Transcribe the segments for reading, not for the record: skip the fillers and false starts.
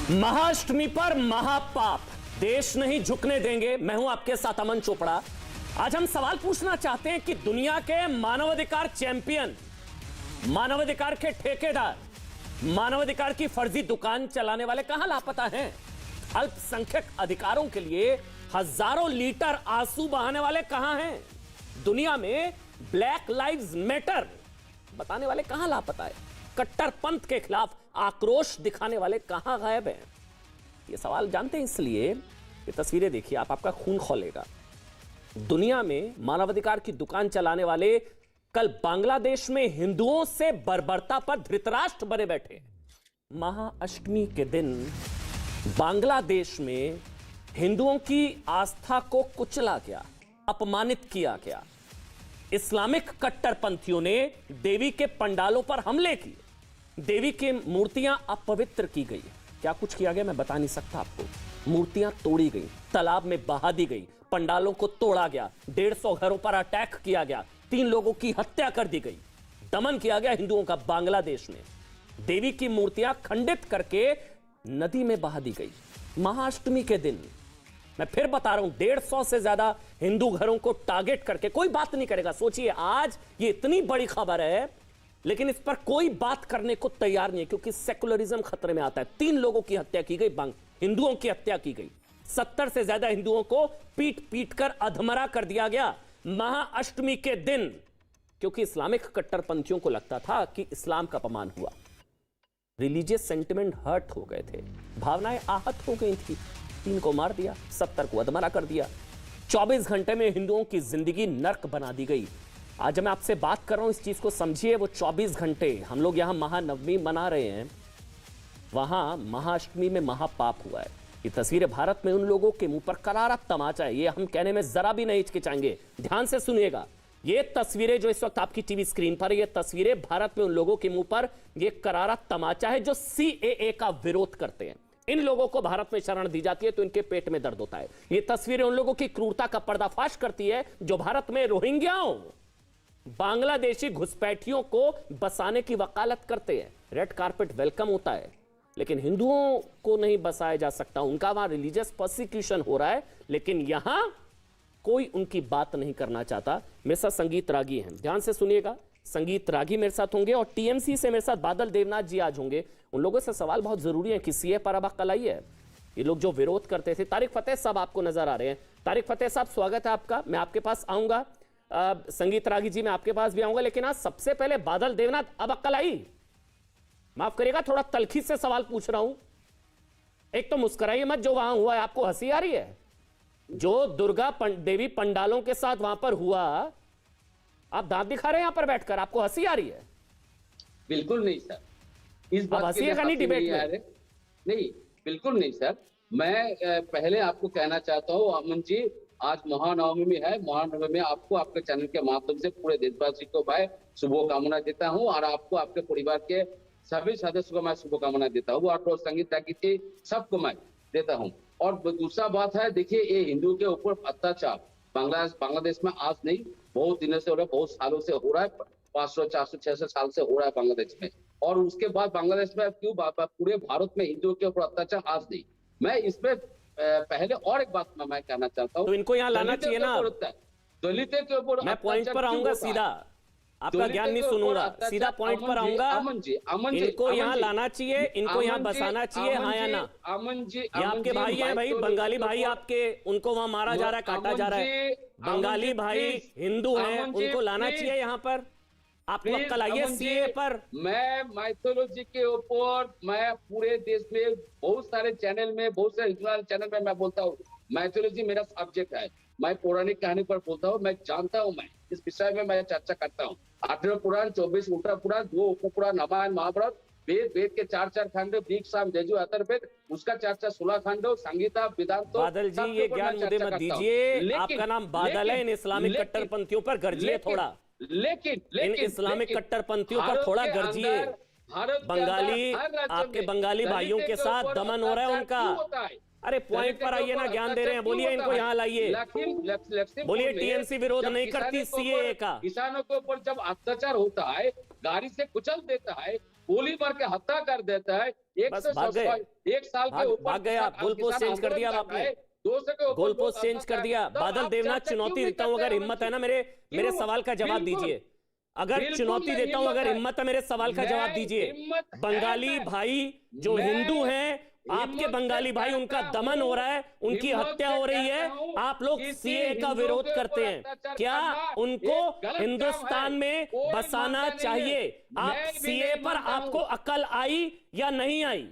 महाअष्टमी पर महापाप, देश नहीं झुकने देंगे। मैं हूं आपके साथ अमन चोपड़ा। आज हम सवाल पूछना चाहते हैं कि दुनिया के मानवाधिकार चैंपियन, मानवाधिकार के ठेकेदार, मानवाधिकार की फर्जी दुकान चलाने वाले कहां लापता हैं? अल्पसंख्यक अधिकारों के लिए हजारों लीटर आंसू बहाने वाले कहां हैं? दुनिया में ब्लैक लाइव्स मैटर बताने वाले कहां लापता है? कट्टरपंथ के खिलाफ आक्रोश दिखाने वाले कहां गायब हैं? ये सवाल जानते हैं, इसलिए ये तस्वीरें देखिए, आपका खून खौलेगा। दुनिया में मानवाधिकार की दुकान चलाने वाले कल बांग्लादेश में हिंदुओं से बर्बरता पर धृतराष्ट्र बने बैठे। महाअष्टमी के दिन बांग्लादेश में हिंदुओं की आस्था को कुचला गया, अपमानित किया गया। इस्लामिक कट्टरपंथियों ने देवी के पंडालों पर हमले किए, देवी की मूर्तियां अपवित्र की गई। क्या कुछ किया गया मैं बता नहीं सकता आपको। मूर्तियां तोड़ी गई, तालाब में बहा दी गई, पंडालों को तोड़ा गया, 150 घरों पर अटैक किया गया, 3 लोगों की हत्या कर दी गई, दमन किया गया हिंदुओं का बांग्लादेश में। देवी की मूर्तियां खंडित करके नदी में बहा दी गई। महाअष्टमी के दिन मैं फिर बता रहा हूं, 150 से ज्यादा हिंदू घरों को टारगेट करके कोई बात नहीं करेगा। सोचिए, आज ये इतनी बड़ी खबर है लेकिन इस पर कोई बात करने को तैयार नहीं है, क्योंकि सेकुलरिज्म खतरे में आता है। 3 लोगों की हत्या की गई, हिंदुओं की हत्या की गई, 70 से ज्यादा हिंदुओं को पीट पीट कर अधमरा कर दिया गया महाअष्टमी के दिन, क्योंकि इस्लामिक कट्टरपंथियों को लगता था कि इस्लाम का अपमान हुआ। रिलीजियस सेंटिमेंट हर्ट हो गए थे, भावनाएं आहत हो गई थी। 3 को मार दिया, 70 को अधमरा कर दिया। 24 घंटे में हिंदुओं की जिंदगी नर्क बना दी गई। आज मैं आपसे बात कर रहा हूं, इस चीज को समझिए। वो 24 घंटे हम लोग यहां महानवमी मना रहे हैं, वहां महाअष्टमी में महापाप हुआ है। ये तस्वीरें भारत में उन लोगों के मुंह पर करारा तमाचा है, ये हम कहने में जरा भी नहीं हिचकिचाएंगे। ध्यान से सुनिएगा, ये तस्वीरें जो इस वक्त आपकी टीवी स्क्रीन पर, ये तस्वीरें भारत में उन लोगों के मुंह पर ये करारा तमाचा है जो सीएए का विरोध करते हैं। इन लोगों को भारत में शरण दी जाती है तो इनके पेट में दर्द होता है। ये तस्वीरें उन लोगों की क्रूरता का पर्दाफाश करती है जो भारत में रोहिंग्याओं, बांग्लादेशी घुसपैठियों को बसाने की वकालत करते हैं। रेड कार्पेट वेलकम होता है, लेकिन हिंदुओं को नहीं बसाया जा सकता। उनका वहां रिलीजियस परसिक्यूशन हो रहा है, लेकिन यहां कोई उनकी बात नहीं करना चाहता। मेरे साथ संगीत रागी हैं, ध्यान से सुनिएगा। संगीत रागी मेरे साथ होंगे और टीएमसी से मेरे साथ बादल देवनाथ जी आज होंगे। उन लोगों से सवाल बहुत जरूरी है कि सीए पर अब अक्ल आई है। ये लोग जो विरोध करते थे, तारिक फतेह साहब आपको नजर आ रहे हैं। तारिक फतेह साहब, स्वागत है आपका। मैं आपके पास आऊंगा, संगीत रागी जी मैं आपके पास भी आऊंगा, लेकिन आज सबसे पहले बादल देवनाथ, अब अक्ल आई? माफ करिएगा, थोड़ा तलखी से सवाल पूछ रहा हूं। एक तो मुस्कुराइए मत, जो वहां हुआ है आपको हंसी आ रही है? जो दुर्गा देवी पंडालों के साथ वहां पर हुआ, आप दांत दिखा रहे हैं यहां पर बैठकर, आपको हंसी आ रही है? बिल्कुल नहीं सर, इस बात हंसी का नहीं डिबेट में। नहीं, बिल्कुल नहीं सर। मैं पहले आपको कहना चाहता हूँ अमन जी, आज महानवमी है। महानवमी में आपको आपके चैनल के माध्यम से पूरे देशवासी को मैं शुभकामना देता हूँ और आपको आपके परिवार के सभी सदस्य को मैं शुभकामना देता हूँ और संगीत रागी सबको मैं देता हूँ। और दूसरा बात है, देखिए, ये हिंदू के ऊपर अत्याचार बांग्लादेश में आज नहीं, बहुत दिनों से हो रहा है, बहुत सालों से हो रहा है। 500, 400, 600 साल से हो रहा है बांग्लादेश में। और उसके बाद बांग्लादेश में क्यों पूरे भारत में हिंदुओं के ऊपर अत्याचार आज नहीं। मैं इसमें पहले और एक बात मैं कहना चाहता हूँ, तो इनको यहाँ लाना चाहिए ना। दलितों के ऊपर मैं पॉइंट पर आऊंगा, सीधा आपका ज्ञान नहीं सुनूंगा, सीधा पॉइंट पर आऊंगा। अमन जी, इनको यहाँ लाना चाहिए, इनको यहाँ बसाना चाहिए, हाँ या ना? अमन जी, ये आपके भाई हैं भाई, बंगाली भाई आपके, उनको वहां मारा जा रहा है, काटा जा रहा है। बंगाली भाई हिंदू हैं, उनको लाना चाहिए यहाँ पर। आपको अक्ल आई है सीए पर? मैं माइथोलॉजी के ऊपर, मैं पूरे देश में बहुत सारे चैनल में, बहुत सारे हिंदू चैनल में मैं बोलता हूँ। माइथोलॉजी मेरा सब्जेक्ट है, मैं पौराणिक कहानी पर बोलता हूँ, मैं जानता हूँ, मैं इस विषय में मैं चर्चा करता हूँ। 18 पुराण, 24 उत्तर पुराण, 2 उप पुराण, रामायण महाभारत, वेद के 4 खंड, ऋग साम यजु अथर्ववेद, उसका 4 16 खंड, संगीता वेदांत। बादल जी, ये ज्ञान मुझे मत दीजिए, आपका नाम बादल है। इन इस्लामिक कट्टरपंथियों पर गर्जिए थोड़ा, लेकिन इन इस्लामिक कट्टरपंथियों पर थोड़ा गर्जिए। बंगाली, आपके बंगाली भाइयों के साथ दमन हो रहा है उनका। अरे पॉइंट पर आइए ना, ज्ञान दे रहे हैं, बोलिए इनको यहाँ लाइए, बोलिए टीएमसी विरोध नहीं करती सीएए का। किसानों के ऊपर जब अत्याचार होता है, गाड़ी से कुचल देता है, गोली मार के हत्या कर देता है, बस भाग गए, 1 साल के ऊपर भाग गए आप, गोल पोस्ट चेंज कर दिया अब आपने, 200 के ऊपर गोल पोस्ट चेंज कर दिया। बादल देवनाथ, चुनौती देता हूं, अगर हिम्मत है ना मेरे सवाल का जवाब दीजिए। अगर चुनौती देता हूं, अगर हिम्मत है मेरे सवाल का जवाब दीजिए। बंगाली भाई जो हिंदू हैं, आपके बंगाली भाई, उनका दमन हो रहा है, उनकी हत्या हो रही है, आप लोग सीए का विरोध करते हैं, क्या उनको हिंदुस्तान में बसाना चाहिए? आप सीए पर आपको अकल आई या नहीं आई?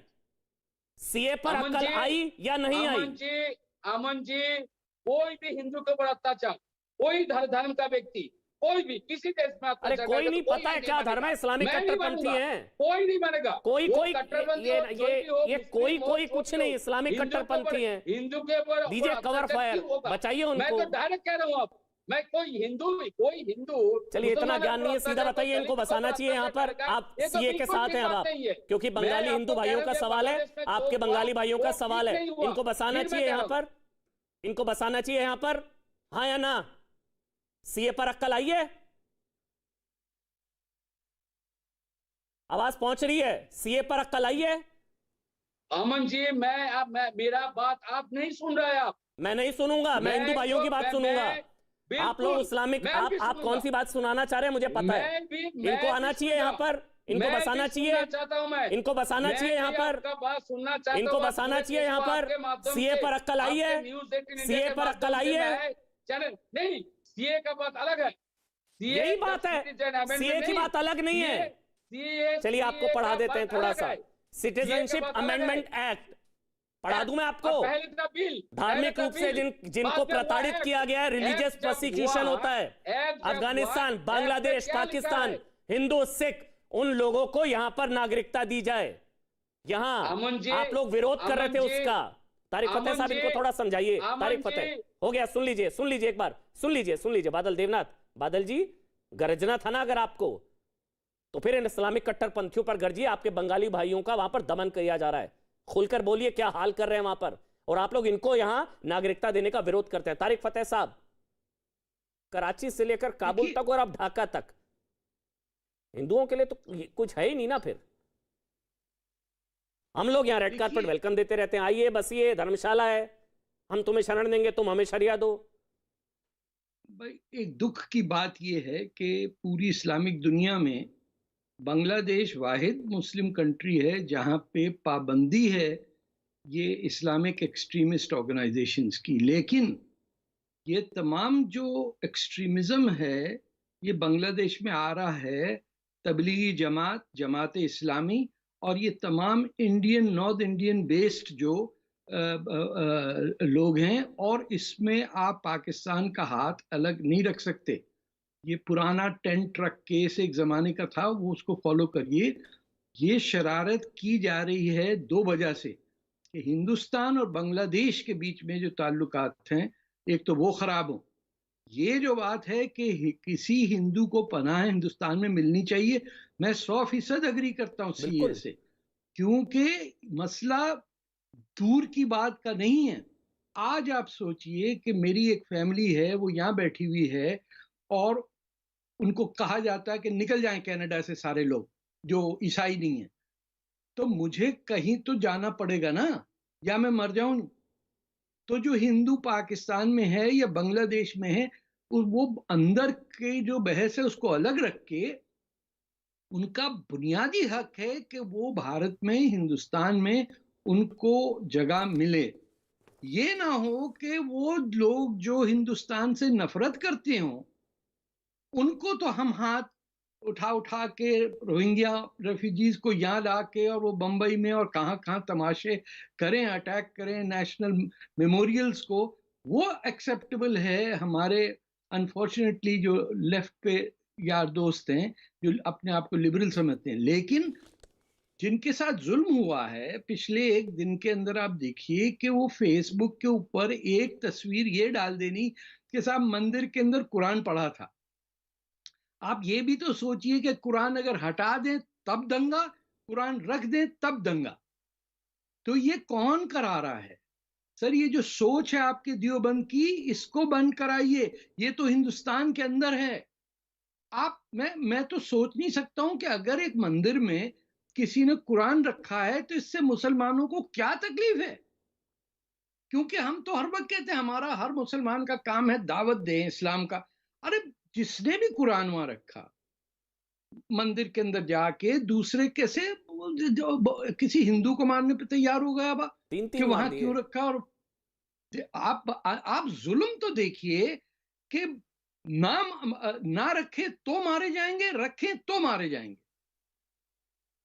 सीए पर अकल आई या नहीं आई? अमन जी, कोई भी हिंदू के ऊपर अत्याचार, कोई धर्म का व्यक्ति, कोई भी किसी देश में अरे अत्याचार, कोई नहीं पता है क्या धर्म है, इस्लामिक कट्टरपंथी है, कोई नहीं मानेगा। कोई वो कोई कट्टरपंथी ये हो, कोई भी हो, ये मुस्लिम कोई हो, कोई छोटे कुछ नहीं, हो, इस्लामिक हिंदू के ऊपर- कट्टरपंथी है। हिंदू के ऊपर दीजिए कवर अत्याचार फायर, क्यों होगा? बचाइए मैं उनको। तो डायरेक्ट कह रहा हूँ आप, मैं कोई हिंदू चलिए इतना ज्ञान नहीं है, सीधा बताइए, इनको बसाना चाहिए यहाँ पर? आप सीए के साथ हैं अब आप, क्योंकि बंगाली हिंदू भाइयों का सवाल है, आपके बंगाली भाइयों का सवाल है, इनको बसाना चाहिए यहाँ पर? इनको बसाना चाहिए यहाँ पर, हाँ या ना? सीए पर अक्ल आई है? आवाज पहुंच रही है? सीए पर अक्ल आई है? अमन जी, मैं मेरा बात आप नहीं सुन रहे। आप मैं नहीं सुनूंगा, मैं हिंदू भाइयों की बात सुनूंगा। आप लोग इस्लामिक, आप कौन सी बात सुनाना चाह रहे हैं मुझे पता है। इनको आना चाहिए यहाँ पर, इनको बसाना चाहिए, इनको बसाना चाहिए यहाँ पर, इनको बसाना चाहिए यहाँ पर। सीए पर अक्ल आई है? सीए पर अक्ल आई है? चैनल नहीं, सीए का बात अलग है, यही बात है, सीए की बात अलग नहीं है। चलिए आपको पढ़ा देते हैं थोड़ा सा, सिटीजनशिप अमेंडमेंट एक्ट पढ़ा दूं मैं आपको। धार्मिक रूप से जिनको प्रताड़ित किया गया है, रिलीजियस प्रोसिक्यूशन होता है, अफगानिस्तान, बांग्लादेश, पाकिस्तान, हिंदू, सिख, उन लोगों को यहां पर नागरिकता दी जाए। यहां आप लोग विरोध कर रहे थे उसका। तारिक फतेह साहब, इनको थोड़ा समझाइए। तारिक फतेह, हो गया, सुन लीजिए एक बार, सुन लीजिए। बादल देवनाथ, बादल जी, गरजना था ना अगर आपको, तो फिर इन इस्लामिक कट्टरपंथियों पर गरजिए। आपके बंगाली भाइयों का वहां पर दमन किया जा रहा है, खुलकर बोलिए क्या हाल कर रहे हैं वहां पर, और आप लोग इनको यहां नागरिकता देने का विरोध करते हैं। तारिक फतेह साहब, कराची से लेकर काबुल तक और अब ढाका तक हिंदुओं के लिए तो कुछ है ही नहीं ना। फिर हम लोग यहां रेड कार्पेट वेलकम देते रहते हैं, आइए बसिए, धर्मशाला है, हम तुम्हें शरण देंगे, तुम हमें शरिया दो। भाई, एक दुख की बात यह है कि पूरी इस्लामिक दुनिया में बांग्लादेश वाहिद मुस्लिम कंट्री है जहां पे पाबंदी है ये इस्लामिक एक्सट्रीमिस्ट ऑर्गेनाइजेशंस की। लेकिन ये तमाम जो एक्सट्रीमिज्म है ये बांग्लादेश में आ रहा है तबलीगी जमात, जमात इस्लामी और ये तमाम इंडियन, नॉर्थ इंडियन बेस्ड जो लोग हैं, और इसमें आप पाकिस्तान का हाथ अलग नहीं रख सकते। ये पुराना 10 ट्रक केस एक ज़माने का था, वो उसको फॉलो करिए। ये शरारत की जा रही है दो वजह से कि हिंदुस्तान और बांग्लादेश के बीच में जो ताल्लुकात हैं, एक तो वो ख़राब हों। ये जो बात है कि किसी हिंदू को पनाह हिंदुस्तान में मिलनी चाहिए, मैं 100% अग्री करता हूँ सीए से, क्योंकि मसला दूर की बात का नहीं है। आज आप सोचिए कि मेरी एक फैमिली है, वो यहाँ बैठी हुई है और उनको कहा जाता है कि निकल जाएं कनाडा से सारे लोग जो ईसाई नहीं है, तो मुझे कहीं तो जाना पड़ेगा ना, या मैं मर जाऊं। तो जो हिंदू पाकिस्तान में है या बांग्लादेश में है, वो अंदर के जो बहस है उसको अलग रख के उनका बुनियादी हक है कि वो भारत में, हिंदुस्तान में उनको जगह मिले। ये ना हो कि वो लोग जो हिंदुस्तान से नफरत करते हों उनको तो हम हाथ उठा के रोहिंग्या रेफ्यूजीज को यहाँ ला के और वो बम्बई में और कहाँ तमाशे करें, अटैक करें नेशनल मेमोरियल्स को, वो एक्सेप्टेबल है हमारे अनफॉर्चुनेटली जो लेफ्ट पे यार दोस्त हैं जो अपने आप को लिबरल समझते हैं। लेकिन जिनके साथ जुल्म हुआ है, पिछले एक दिन के अंदर आप देखिए कि वो फेसबुक के ऊपर एक तस्वीर ये डाल देनी कि साहब मंदिर के अंदर कुरान पढ़ा था। आप ये भी तो सोचिए कि कुरान अगर हटा दें तब दंगा, कुरान रख दें तब दंगा। तो ये कौन करा रहा है? सर, ये जो सोच है आपके देवबंद की, इसको बंद कराइए। ये तो हिंदुस्तान के अंदर है। मैं तो सोच नहीं सकता हूं कि अगर एक मंदिर में किसी ने कुरान रखा है तो इससे मुसलमानों को क्या तकलीफ है? क्योंकि हम तो हर वक्त कहते हैं हमारा हर मुसलमान का काम है दावत दें इस्लाम का। अरे जिसने भी कुरान वहां रखा, मंदिर के अंदर जाके दूसरे कैसे किसी हिंदू को मारने पे तैयार हो गया बा कि वहां क्यों रखा? और आप जुल्म तो देखिए कि ना रखे तो मारे जाएंगे, रखें तो मारे जाएंगे।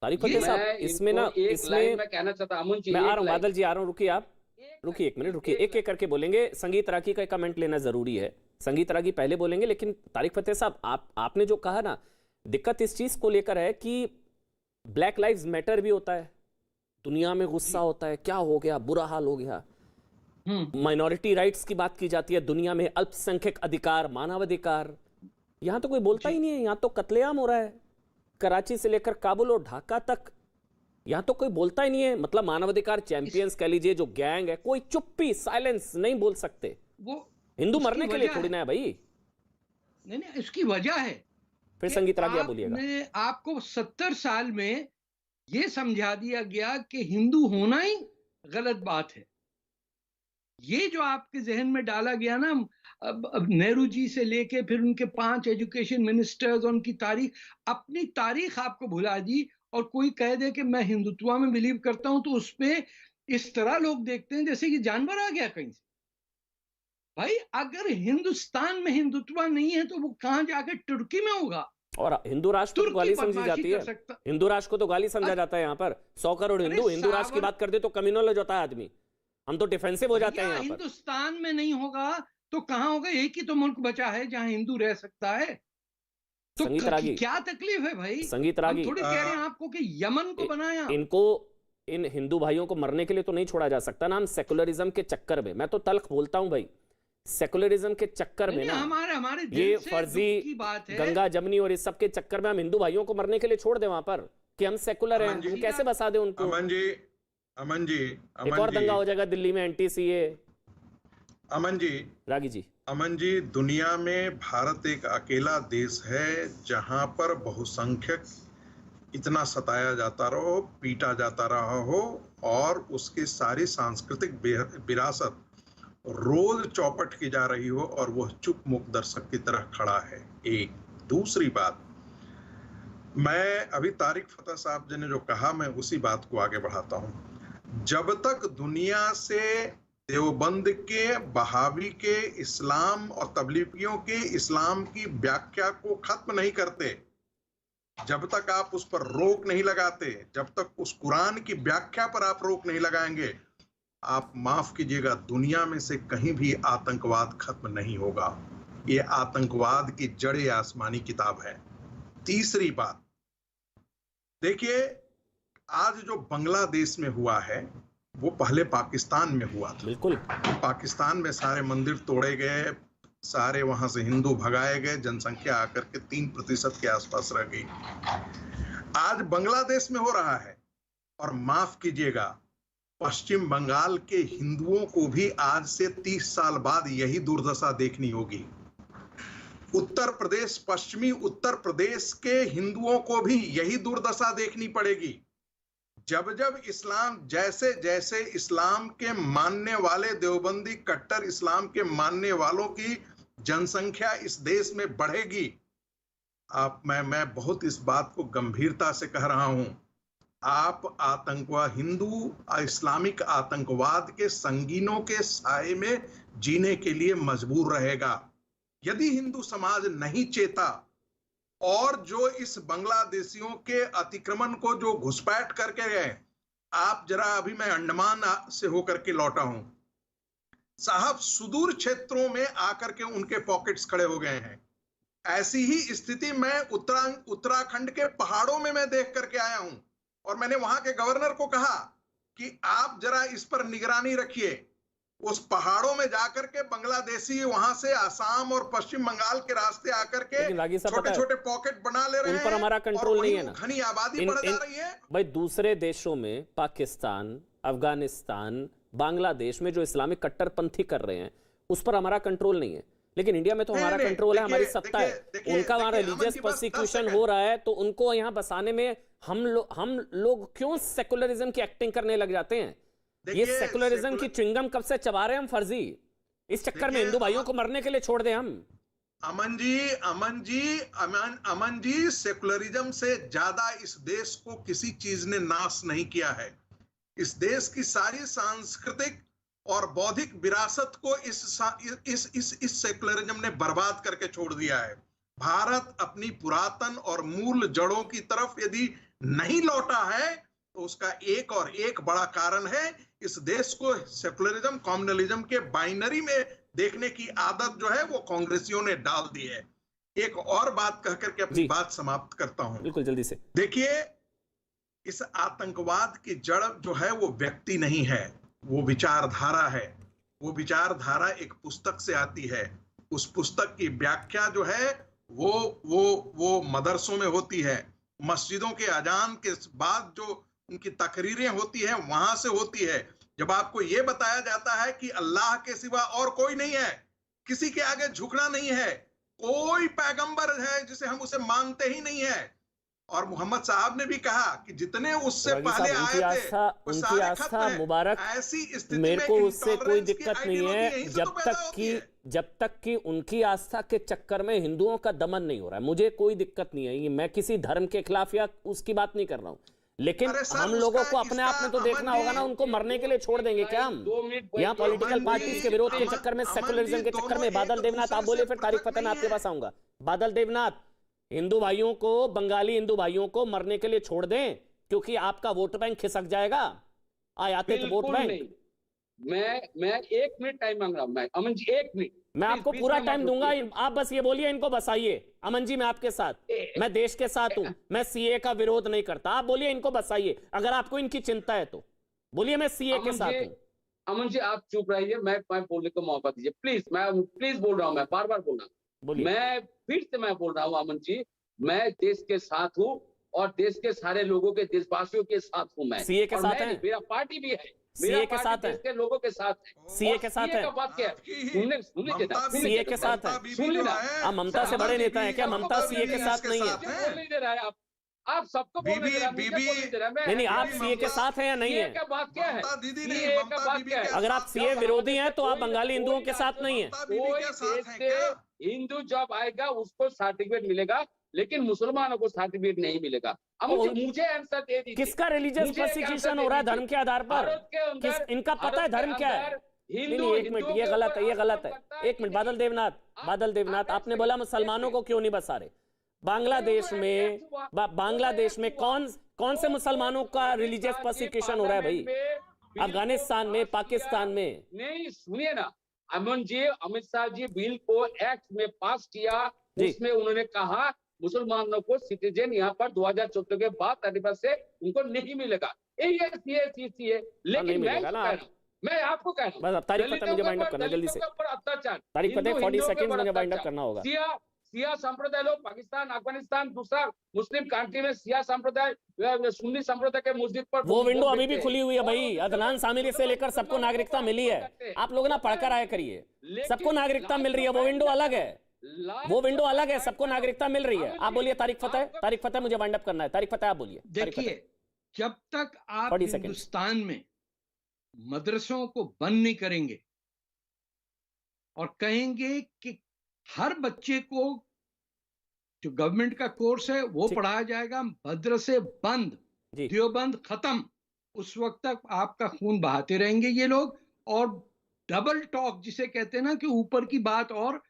तारिक फतेह साहब, इसमें ना इसमें मैं कहना चाहता हूं, अमन जी, मैं आ रहा हूं, बादल जी आ रहा हूं, रुकिए आप, रुकिए एक मिनट, रुकिए, एक एक करके बोलेंगे। संगीत रागी का कमेंट लेना जरूरी है, संगीत रागी पहले बोलेंगे। लेकिन तारिक फतेह साहब, आपने जो कहा ना, दिक्कत इस चीज को लेकर है कि ब्लैक लाइव्स मैटर भी होता है, दुनिया में गुस्सा होता है, क्या हो गया, बुरा हाल हो गया। माइनॉरिटी राइट्स की बात की जाती है, दुनिया में अल्पसंख्यक अधिकार, मानवाधिकार, यहां तो कोई बोलता ही नहीं है। यहां तो कत्लेआम हो रहा है, कराची से लेकर काबुल और ढाका तक, यहां तो कोई बोलता ही नहीं है। मतलब मानवाधिकार चैंपियंस कह लीजिए, जो गैंग है, कोई चुप्पी, साइलेंस, नहीं बोल सकते। वो हिंदू मरने के लिए थोड़ी ना है भाई। नहीं, इसकी वजह है, फिर संगीत रागी बोलिएगा। आपको 70 साल में यह समझा दिया गया कि हिंदू होना ही गलत बात है। ये जो आपके जहन में डाला गया ना, अब नेहरू जी से लेके फिर उनके 5 एजुकेशन मिनिस्टर्स, उनकी तारीख, अपनी तारीख आपको भुला दी। और कोई कह दे कि मैं हिंदुत्व में बिलीव करता हूं तो उस पे इस तरह लोग देखते हैं जैसे कि जानवर आ गया कहीं से। भाई अगर हिंदुस्तान में हिंदुत्व नहीं है तो वो कहां जाके तुर्की में होगा? और हिंदू राष्ट्र को गाली समझी जाती है, हिंदू राष्ट्र को तो गाली समझा जाता है यहाँ पर। 100 करोड़ हिंदू राष्ट्र की बात कर दे तो कम्युनल हो जाता है आदमी, हम तो डिफेंसिव हो जाते हैं यहाँ पर। हिंदुस्तान में नहीं होगा तो कहां होगा? एक ही तो मुल्क बचा है जहां हिंदू रह सकता है। तो संगीत रागी, क्या तकलीफ है भाई? संगीत रागी, हम थोड़ी कह रहे हैं आपको कि यमन को बनाया। इनको, इन हिंदू भाइयों को मरने के लिए तो नहीं छोड़ा जा सकता ना। हम सेकुलरिज्म के चक्कर में, मैं तो तल्ख बोलता हूं भाई, सेकुलरिज्म के चक्कर में ना, हमारे ये फर्जी की बात है, गंगा जमनी और इस सब के चक्कर में हम हिंदू भाइयों को मरने के लिए छोड़ दे वहां पर कि हम सेकुलर हैं। हम कैसे बसा दे उनको? अमन जी, एक और दंगा हो जाएगा दिल्ली में, एंटी सीए। अमन जी, रागी जी, अमन जी, दुनिया में भारत एक अकेला देश है जहां पर बहुसंख्यक इतना सताया जाता रहो, पीटा जाता रहा हो और उसकी सारी सांस्कृतिक विरासत रोज चौपट की जा रही हो और वह चुप मुख दर्शक की तरह खड़ा है। एक दूसरी बात, मैं अभी तारिक फतेह साहब जी ने जो कहा, मैं उसी बात को आगे बढ़ाता हूं। जब तक दुनिया से देवबंद के, बहावी के, इस्लाम और तबलीगियों के इस्लाम की व्याख्या को खत्म नहीं करते, जब तक आप उस पर रोक नहीं लगाते, जब तक उस कुरान की व्याख्या पर आप रोक नहीं लगाएंगे, आप माफ कीजिएगा, दुनिया में से कहीं भी आतंकवाद खत्म नहीं होगा। ये आतंकवाद की जड़े आसमानी किताब है। तीसरी बात देखिए, आज जो बांग्लादेश में हुआ है वो पहले पाकिस्तान में हुआ था। बिल्कुल, पाकिस्तान में सारे मंदिर तोड़े गए, सारे वहां से हिंदू भगाए गए, जनसंख्या आकर के 3% के आसपास रह गई। आज बांग्लादेश में हो रहा है। और माफ कीजिएगा, पश्चिम बंगाल के हिंदुओं को भी आज से 30 साल बाद यही दुर्दशा देखनी होगी। उत्तर प्रदेश, पश्चिमी उत्तर प्रदेश के हिंदुओं को भी यही दुर्दशा देखनी पड़ेगी। जब जब इस्लाम, जैसे जैसे इस्लाम के मानने वाले, देवबंदी कट्टर इस्लाम के मानने वालों की जनसंख्या इस देश में बढ़ेगी, मैं बहुत इस बात को गंभीरता से कह रहा हूं, आप आतंकवाद, हिंदू इस्लामिक आतंकवाद के संगीनों के साए में जीने के लिए मजबूर रहेगा। यदि हिंदू समाज नहीं चेता और जो इस बांग्लादेशियों के अतिक्रमण को जो घुसपैठ करके गए, आप जरा, अभी मैं अंडमान से होकर के लौटा हूं साहब, सुदूर क्षेत्रों में आकर के उनके पॉकेट्स खड़े हो गए हैं। ऐसी ही स्थिति मैं उत्तराखंड के पहाड़ों में मैं देख करके आया हूं और मैंने वहां के गवर्नर को कहा कि आप जरा इस पर निगरानी रखिए। उस पहाड़ों में जाकर के बांग्लादेशी वहां से असम और पश्चिम बंगाल के रास्ते आकर के छोटे छोटे पॉकेट बना ले रहे हैं। उन पर हमारा कंट्रोल नहीं है ना, घनी आबादी बढ़ जा रही है। भाई दूसरे देशों में, पाकिस्तान, अफगानिस्तान, बांग्लादेश में जो इस्लामिक कट्टरपंथी कर रहे हैं, उस पर हमारा कंट्रोल नहीं है। लेकिन इंडिया में तो हमारा कंट्रोल है, हमारी सत्ता है। उनका वहां रिलीजियस प्रोसिक्यूशन हो रहा है, तो उनको यहाँ बसाने में हम लोग क्यों सेकुलरिज्म की एक्टिंग करने लग जाते हैं? ये सेकुलरिज्म की च्युइंगम कब से चबा रहे हैं हम फर्जी? इस चक्कर में हिंदू भाइयों को मरने के लिए छोड़ दें हम? अमन जी, सेकुलरिज्म से ज्यादा इस देश को किसी चीज ने नाश नहीं किया है। इस देश की सारी सांस्कृतिक और बौद्धिक विरासत को इस सेकुलरिज्म ने बर्बाद करके छोड़ दिया है। भारत अपनी पुरातन और मूल जड़ों की तरफ यदि नहीं लौटा है तो उसका एक और एक बड़ा कारण है इस देश को सेकुलरिज्म कम्युनलिज्म के बाइनरी में देखने की आदत जो है वो कांग्रेसियों ने डाल दी है। एक और बात कह करके अपनी बात समाप्त करता हूं। बिल्कुल जल्दी से। देखिए, इस आतंकवाद की जड़ जो है वो व्यक्ति नहीं है, वो विचारधारा है। वो विचारधारा एक पुस्तक से आती है। उस पुस्तक की व्याख्या जो है वो मदरसों में होती है, मस्जिदों के अजान के बाद जो उनकी तकरीरें होती हैं वहां से होती है। जब आपको ये बताया जाता है कि अल्लाह के सिवा और कोई नहीं है, किसी के आगे झुकना नहीं है, कोई पैगंबर है जिसे हम उसे मानते ही नहीं है, और मोहम्मद साहब ने भी कहा कि जितने उससे पहले आए थे उनकी आस्था मुबारक, ऐसी स्थिति मेरे को उससे कोई दिक्कत नहीं है जब तक कि उनकी आस्था के चक्कर में हिंदुओं का दमन नहीं हो रहा है। मुझे कोई दिक्कत नहीं है, मैं किसी धर्म के खिलाफ या उसकी बात नहीं कर रहा हूं, लेकिन हम लोगों को अपने आप में तो देखना होगा ना। उनको मरने के लिए छोड़ देंगे क्या हम? यहाँ पॉलिटिकल पार्टीज के विरोध के चक्कर में, सेकुलरिज्म के चक्कर में। बादल देवनाथ आप बोले, फिर तारिक फतेह मैं आपके पास आऊंगा। बादल देवनाथ, हिंदू भाइयों को, बंगाली हिंदू भाइयों को मरने के लिए छोड़ दें क्योंकि आपका वोट बैंक खिसक जाएगा? आते तो वोट बैंक। मैं 1 मिनट टाइम मांग रहा हूं। अमन जी 1 मिनट, मैं आपको पूरा टाइम दूंगा। आप बस ये बोलिए इनको बसाइए। अमन जी मैं आपके साथ, मैं देश के साथ हूं, मैं सीए का विरोध नहीं करता। आप बोलिए इनको बसाइए, अगर आपको इनकी चिंता है तो बोलिए मैं सीए के साथ हूं। अमन जी आप चुप रहिए, मैं बोलने को मौका दीजिए प्लीज। मैं प्लीज बोल रहा हूं, मैं बार बार बोल रहा हूं। मैं फिर से मैं बोल रहा हूं अमन जी, मैं देश के साथ हूं और देश के सारे लोगों के, देशवासियों के साथ हूं। मैं सीए के साथ है, मेरा पार्टी भी है, सीए के साथ है, के लोगों के साथ है, सीए के साथ है। बात क्या है? सीए के साथ है। सुन लेना, आप ममता से बड़े नेता हैं क्या? ममता सीए के साथ नहीं है। बोल नहीं दे रहा है आप सबको बोल नहीं दे रहा है। नहीं, आप सीए के साथ हैं या नहीं है? बात क्या है? बात क्या है? अगर आप सीए विरोधी हैं तो आप बंगाली हिंदुओं के साथ नहीं है। कोई देश से हिंदू जब आएगा उसको सर्टिफिकेट मिलेगा, लेकिन मुसलमानों को सर्टिफिकेट नहीं मिलेगा। अब मुझे आंसर दे दीजिए, किसका रिलीजियस परसिक्यूशन हो रहा है धर्म के आधार पर? इनका पता है धर्म क्या है? नहीं, एक मिनट, ये गलत है, ये गलत है। एक मिनट, बादल देवनाथ आपने बोला मुसलमानों को क्यों नहीं बसा रहे? बांग्लादेश में कौन से मुसलमानों का रिलीजियस परसिक्यूशन हो रहा है भाई? अफगानिस्तान में, पाकिस्तान में? नहीं, सुनिए ना अमन जी, अमित शाह जी बिल को एक्ट में पास किया, उसमें उन्होंने कहा मुसलमानों को सिटीजन यहाँ पर 2014 के बाद 31 से उनको नहीं मिलेगा। ये लेकिन मैं आपको कह रहा हूँ, तारीख पता मुझे वाइंड अप करना जल्दी से। अत्याचार, तारीख पता 40 सेकंड मुझे वाइंड अप करना होगा। सिया संप्रदाय लोग पाकिस्तान, अफगानिस्तान, दूसरा मुस्लिम कंट्री में सिया संप्रदाय, सुन्नी संप्रदाय के मस्जिद पर वो विंडो अभी भी खुली हुई है भाई। अदनान सामिरी से लेकर सबको नागरिकता मिली है। आप लोग ना पढ़कर आया करिए, सबको नागरिकता मिल रही है। वो विंडो अलग है, सबको नागरिकता मिल रही है। आप बोलिए तारिक फतेह मुझे वाइंड अप करना है। तारिक फतेह आप बोलिए। देखिए, जब तक आप हिंदुस्तान में मदरसों को बंद नहीं करेंगे और कहेंगे कि हर बच्चे को जो गवर्नमेंट का कोर्स है वो पढ़ाया जाएगा, मदरसे बंद, देवबंद खत्म, उस वक्त तक आपका खून बहाते रहेंगे ये लोग। और डबल टॉक जिसे कहते हैं ना कि ऊपर की बात और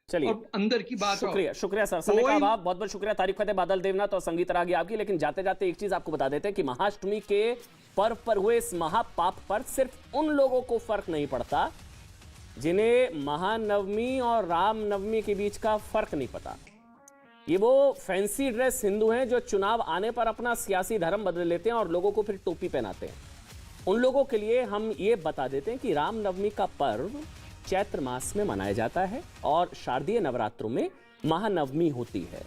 अंदर की बात। शुक्रिया सर, समय का अभाव, बहुत बहुत शुक्रिया तारिक फतेह, बादल देवनाथ और संगीत रागी आपकी। लेकिन जाते जाते एक चीज आपको बता देते हैं कि महाअष्टमी के पर्व पर हुए इस महापाप पर सिर्फ उन लोगों को फर्क नहीं पड़ता जिन्हें महानवमी और रामनवमी के बीच का फर्क नहीं पता। ये वो फैंसी ड्रेस हिंदू हैं जो चुनाव आने पर अपना सियासी धर्म बदल लेते हैं और लोगों को फिर टोपी पहनाते हैं। उन लोगों के लिए हम ये बता देते हैं कि रामनवमी का पर्व चैत्र मास में मनाया जाता है और शारदीय नवरात्रों में महानवमी होती है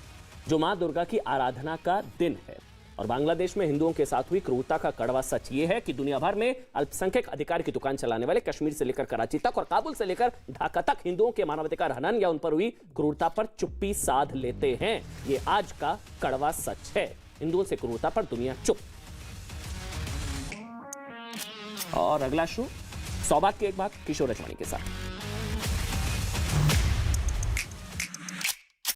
जो मां दुर्गा की आराधना का दिन है। और बांग्लादेश में हिंदुओं के साथ हुई क्रूरता का कड़वा सच ये है कि दुनिया भर में अल्पसंख्यक अधिकार की दुकान चलाने वाले कश्मीर से लेकर कराची तक और काबुल से लेकर ढाका तक हिंदुओं के मानवाधिकार हनन या उन पर हुई क्रूरता पर चुप्पी साध लेते हैं। ये आज का कड़वा सच है। हिंदुओं से क्रूरता पर दुनिया चुप। और अगला शो 100 बात की एक बात किशोर रजवानी के साथ।